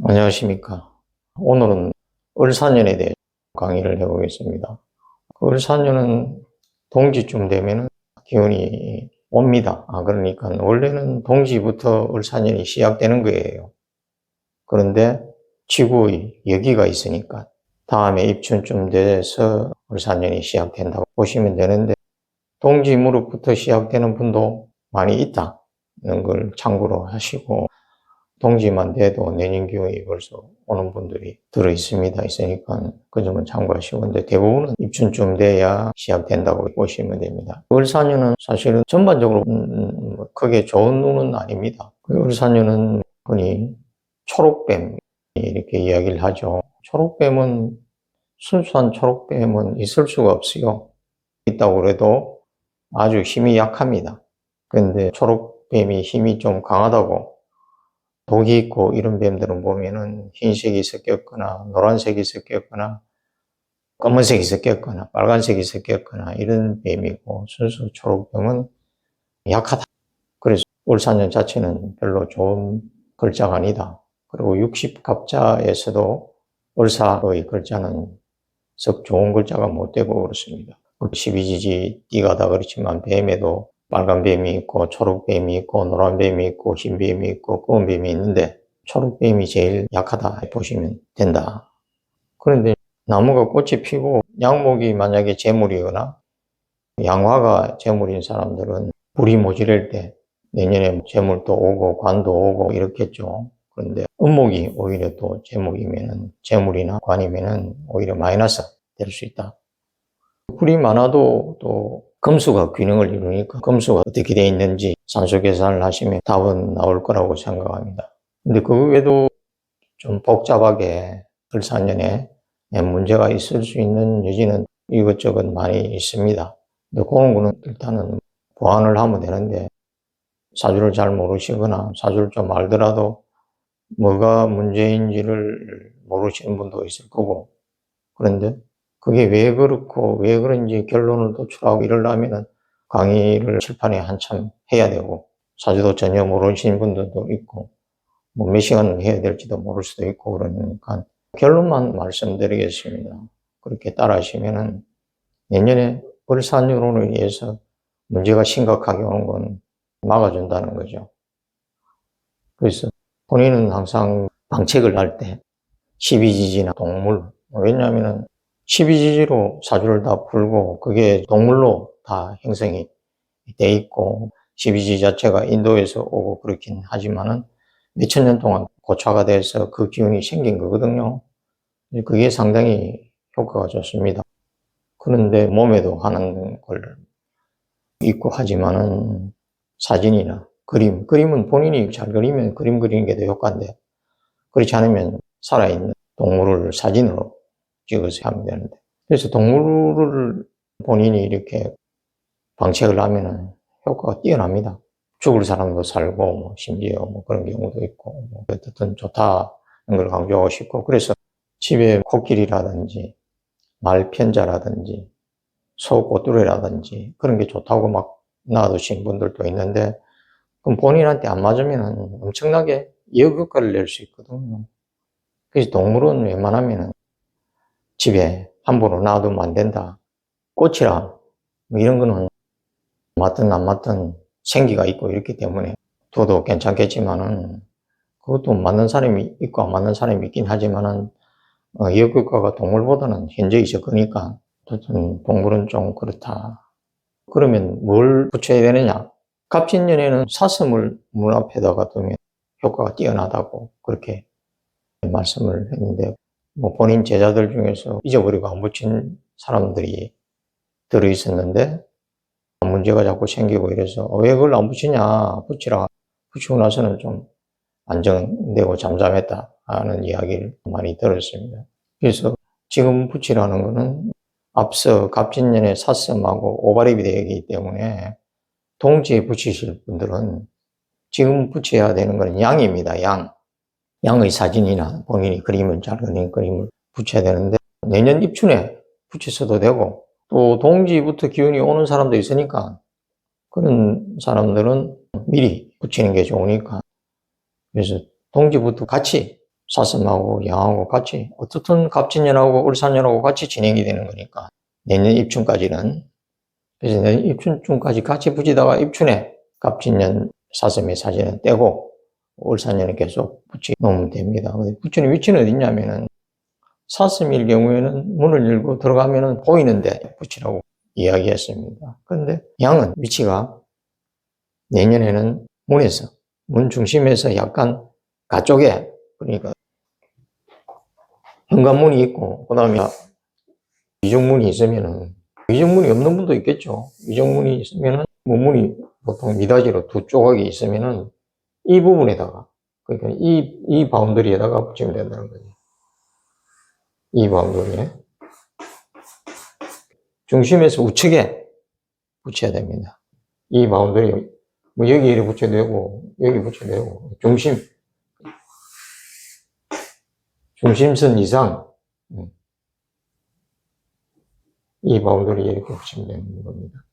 안녕하십니까. 오늘은 을사년에 대해 강의를 해보겠습니다. 을사년은 동지쯤 되면 기운이 옵니다. 그러니까 원래는 동지부터 을사년이 시작되는 거예요. 그런데 지구의 여기가 있으니까 다음에 입춘쯤 돼서 을사년이 시작된다고 보시면 되는데, 동지 무렵부터 시작되는 분도 많이 있다는 걸 참고로 하시고, 동지만 돼도 내년 기운이 벌써 오는 분들이 있으니까 그 점은 참고하시고, 근데 대부분은 입춘쯤 돼야 시작된다고 보시면 됩니다. 을사년은 사실은 전반적으로 크게 좋은 운은 아닙니다. 을사년은 흔히 초록뱀 이렇게 이야기를 하죠. 초록뱀은, 순수한 초록뱀은 있을 수가 없어요. 있다고 그래도 아주 힘이 약합니다. 그런데 초록뱀이 힘이 좀 강하다고, 독이 있고 이런 뱀들은 보면은 흰색이 섞였거나 노란색이 섞였거나 검은색이 섞였거나 빨간색이 섞였거나 이런 뱀이고, 순수 초록뱀은 약하다. 그래서 을사년 자체는 별로 좋은 글자가 아니다. 그리고 60갑자에서도 을사의 글자는 썩 좋은 글자가 못 되고 그렇습니다. 12지지 띠가 다 그렇지만 뱀에도 빨간 뱀이 있고 초록뱀이 있고 노란 뱀이 있고 흰 뱀이 있고 검은 뱀이 있는데, 초록뱀이 제일 약하다 보시면 된다. 그런데 나무가 꽃이 피고 양목이 만약에 재물이거나 양화가 재물인 사람들은 불이 모자랄 때 내년에 재물도 오고 관도 오고 이렇겠죠. 그런데 음목이 오히려 또 재물이나 관이면은 오히려 마이너스 될 수 있다. 불이 많아도 또 금수가 균형을 이루니까 금수가 어떻게 되어 있는지 산수 계산을 하시면 답은 나올 거라고 생각합니다. 근데 그 외에도 좀 복잡하게 을사년에 문제가 있을 수 있는 여지는 이것저것 많이 있습니다. 근데 그런 거는 일단은 보완을 하면 되는데, 사주를 잘 모르시거나 사주를 좀 알더라도 뭐가 문제인지를 모르시는 분도 있을 거고, 그런데 그게 왜 그렇고 왜 그런지 결론을 도출하고 이러려면 강의를 칠판에 한참 해야 되고, 사주도 전혀 모르시는 분들도 있고 뭐 몇 시간을 해야 될지도 모를 수도 있고, 그러니까 결론만 말씀드리겠습니다. 그렇게 따라하시면은 내년에 을사년으로 인해서 문제가 심각하게 오는 건 막아준다는 거죠. 그래서 본인은 항상 방책을 할 때 12지지나 동물, 왜냐하면 12지지로 사주를 다 풀고 그게 동물로 다 형성이 돼 있고, 12지지 자체가 인도에서 오고 그렇긴 하지만은 몇천 년 동안 고차가 돼서 그 기운이 생긴 거거든요. 그게 상당히 효과가 좋습니다. 그런데 몸에도 하는 걸 있고 하지만은 사진이나 그림은 본인이 잘 그리면 그림 그리는 게 더 효과인데, 그렇지 않으면 살아있는 동물을 사진으로 찍어서 하면 되는데, 그래서 동물을 본인이 이렇게 방책을 하면은 효과가 뛰어납니다. 죽을 사람도 살고 뭐 심지어 뭐 그런 경우도 있고, 뭐 어쨌든 좋다는 걸 강조하고 싶고, 그래서 집에 코끼리라든지 말편자라든지 소꼬뚜레라든지 그런 게 좋다고 막 놔두신 분들도 있는데, 그럼 본인한테 안 맞으면 엄청나게 역효과를 낼 수 있거든요. 그래서 동물은 웬만하면 집에 함부로 놔두면 안 된다. 꽃이라 뭐 이런 거는 맞든 안 맞든 생기가 있고 이렇기 때문에 둬도 괜찮겠지만은, 그것도 맞는 사람이 있고 안 맞는 사람이 있긴 하지만은 역효과가 동물보다는 현저히 적으니까 어쨌든 동물은 좀 그렇다. 그러면 뭘 붙여야 되느냐? 갑진년에는 사슴을 문 앞에다가 두면 효과가 뛰어나다고 그렇게 말씀을 했는데, 뭐 본인 제자들 중에서 잊어버리고 안 붙인 사람들이 들어있었는데 문제가 자꾸 생기고 이래서 왜 그걸 안 붙이냐, 붙이라. 붙이고 나서는 좀 안정되고 잠잠했다 하는 이야기를 많이 들었습니다. 그래서 지금 붙이라는 거는 앞서 갑진년에 사슴하고 오발입이 되기 때문에 동지에 붙이실 분들은 지금 붙여야 되는 것은 양입니다. 양의 사진이나 본인이 그림을 잘 그린 그림을 붙여야 되는데, 내년 입춘에 붙이셔도 되고, 또 동지부터 기운이 오는 사람도 있으니까 그런 사람들은 미리 붙이는 게 좋으니까, 그래서 동지부터 같이 사슴하고 양하고 같이 어떻든 갑진년하고 을사년하고 같이 진행이 되는 거니까 내년 입춘까지는. 그래서 내년 입춘까지 같이 붙이다가 입춘에 갑진년 사슴의 사진은 떼고 을사년은 계속 붙여놓으면 됩니다. 붙이는 위치는 어디냐면은 사슴일 경우에는 문을 열고 들어가면은 보이는데 붙이라고 이야기했습니다. 그런데 양은 위치가 내년에는 문 중심에서 약간 가쪽에, 그러니까 현관문이 있고, 그 다음에 이중문이 있으면은, 이중문이 없는 분도 있겠죠. 이중문이 있으면은, 문이 보통 미닫이로 두 조각이 있으면은, 이 부분에다가, 그러니까 이 바운더리에다가 붙이면 된다는 거지. 이 바운더리에. 중심에서 우측에 붙여야 됩니다. 이 바운더리, 뭐 여기 이렇게 붙여도 되고, 여기 붙여도 되고, 중심선 이상, 이 바운더리에 이렇게 붙이면 되는 겁니다.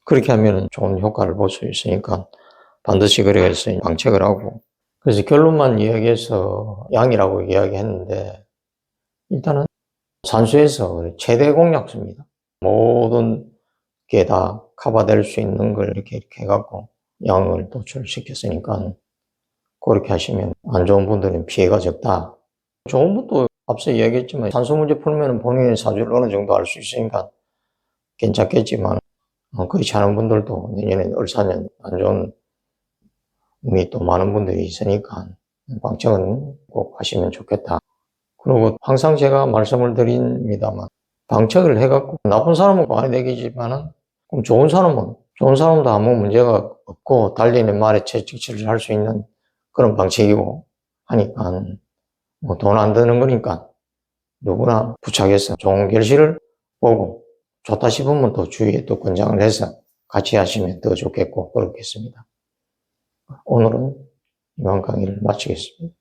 그렇게 하면 좋은 효과를 볼 수 있으니까 반드시 그래서 방책을 하고, 그래서 결론만 이야기해서 양이라고 이야기했는데, 일단은 산수에서 최대 공약수입니다. 모든 게 다 커버될 수 있는 걸 이렇게 해갖고 양을 도출시켰으니까 그렇게 하시면 안 좋은 분들은 피해가 적다. 좋은 분도 앞서 이야기했지만 산수 문제 풀면 본인의 사주를 어느 정도 알 수 있으니까 괜찮겠지만, 그렇지 않은 분들도 내년에 을사년 안 좋은 운이 또 많은 분들이 있으니까 방책은 꼭 하시면 좋겠다. 그리고 항상 제가 말씀을 드립니다만, 방책을 해갖고 나쁜 사람은 많이 되겠지만은, 그럼 좋은 사람도 아무 문제가 없고 달리는 말에 채찍질을 할 수 있는 그런 방책이고 하니까, 뭐 돈 안 드는 거니까 누구나 부착해서 좋은 결실을 보고 좋다 싶으면 또 주위에 또 권장을 해서 같이 하시면 더 좋겠고 그렇겠습니다. 오늘은 이만 강의를 마치겠습니다.